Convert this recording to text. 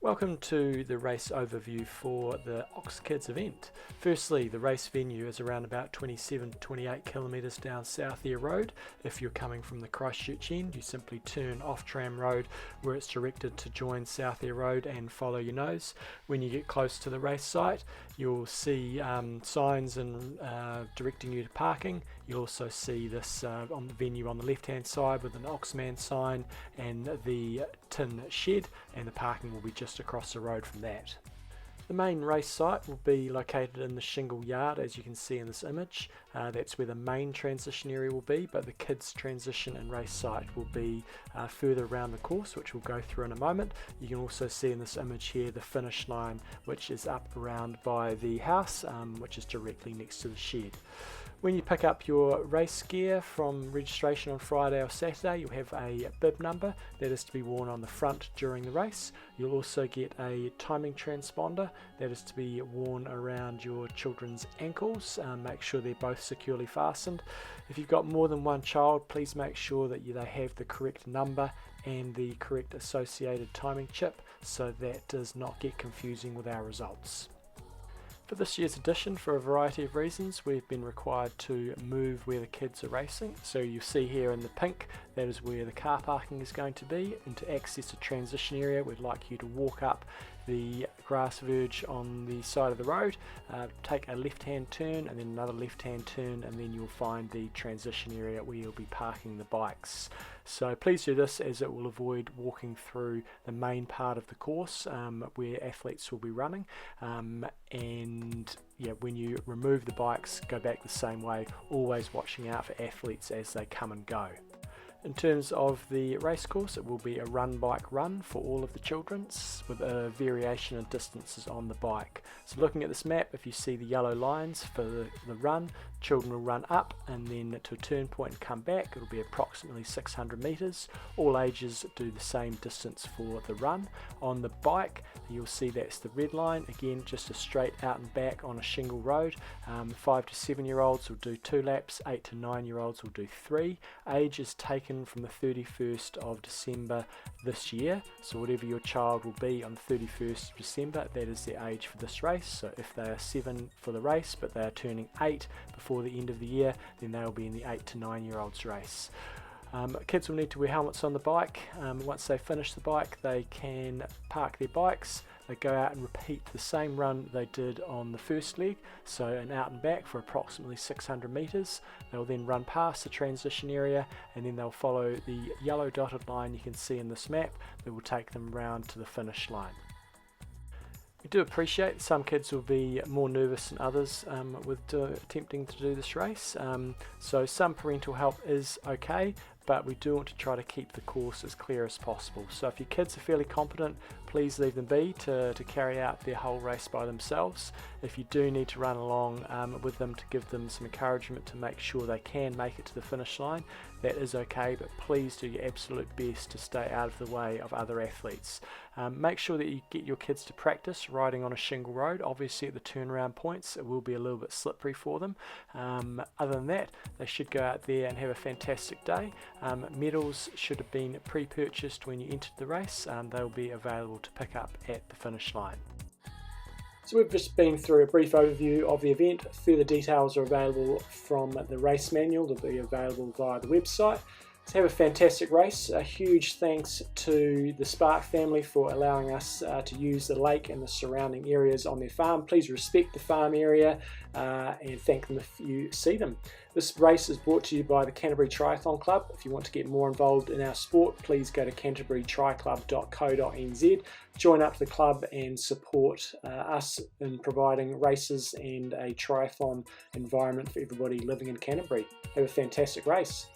Welcome to the race overview for the Ox Kids event. Firstly, the race venue is around about 27-28 kilometres down Southia Road. If you're coming from the Christchurch end, you simply turn off Tram Road where it's directed to join Southia Road and follow your nose. When you get close to the race site, you'll see signs and directing you to parking. You'll also see this on the venue on the left hand side with an OxMan sign and the tin shed, and the parking will be just across the road from that. The main race site will be located in the shingle yard, as you can see in this image. That's where the main transition area will be, but the kids transition and race site will be further around the course, which we'll go through in a moment. You can also see in this image here the finish line, which is up around by the house, which is directly next to the shed. When you pick up your race gear from registration on Friday or Saturday, you'll have a bib number that is to be worn on the front during the race. You'll also get a timing transponder that is to be worn around your children's ankles. Make sure they're both securely fastened. If you've got more than one child, please make sure that they have the correct number and the correct associated timing chip so that does not get confusing with our results. For this year's edition, for a variety of reasons, we've been required to move where the kids are racing. So you see here in the pink, that is where the car parking is going to be. And to access a transition area, we'd like you to walk up the grass verge on the side of the road, take a left-hand turn and then another left-hand turn, and then you'll find the transition area where you'll be parking the bikes. So please do this, as it will avoid walking through the main part of the course where athletes will be running, and when you remove the bikes, go back the same way, always watching out for athletes as they come and go. In terms of the race course, it will be a run bike run for all of the children's with a variation in distances on the bike. So looking at this map, if you see the yellow lines for the run, children will run up and then to a turn point and come back. It'll be approximately 600 metres. All ages do the same distance for the run. On the bike, you'll see that's the red line, again just a straight out and back on a shingle road. 5 to 7 year olds will do 2 laps, 8 to 9 year olds will do 3. Age is taken from the 31st of December this year, so whatever your child will be on the 31st of December, that is their age for this race. So if they are 7 for the race but they are turning 8 before the end of the year, then they will be in the 8 to 9 year olds race. Kids will need to wear helmets on the bike. Once they finish the bike, they can park their bikes. They go out and repeat the same run they did on the first leg, so an out and back for approximately 600 metres. They'll then run past the transition area and then they'll follow the yellow dotted line you can see in this map that will take them round to the finish line. We do appreciate that some kids will be more nervous than others with attempting to do this race, so some parental help is okay, but we do want to try to keep the course as clear as possible. So if your kids are fairly competent, please leave them be to carry out their whole race by themselves. If you do need to run along with them to give them some encouragement to make sure they can make it to the finish line, that is okay, but please do your absolute best to stay out of the way of other athletes. Make sure that you get your kids to practice riding on a shingle road. Obviously at the turnaround points it will be a little bit slippery for them. Other than that, they should go out there and have a fantastic day. Medals should have been pre-purchased when you entered the race. They'll be available to pick up at the finish line. So we've just been through a brief overview of the event. Further details are available from the race manual that will be available via the website. So have a fantastic race. A huge thanks to the Spark family for allowing us to use the lake and the surrounding areas on their farm. Please respect the farm area and thank them if you see them. This race is brought to you by the Canterbury Triathlon Club. If you want to get more involved in our sport, please go to canterburytriclub.co.nz. Join up to the club and support us in providing races and a triathlon environment for everybody living in Canterbury. Have a fantastic race.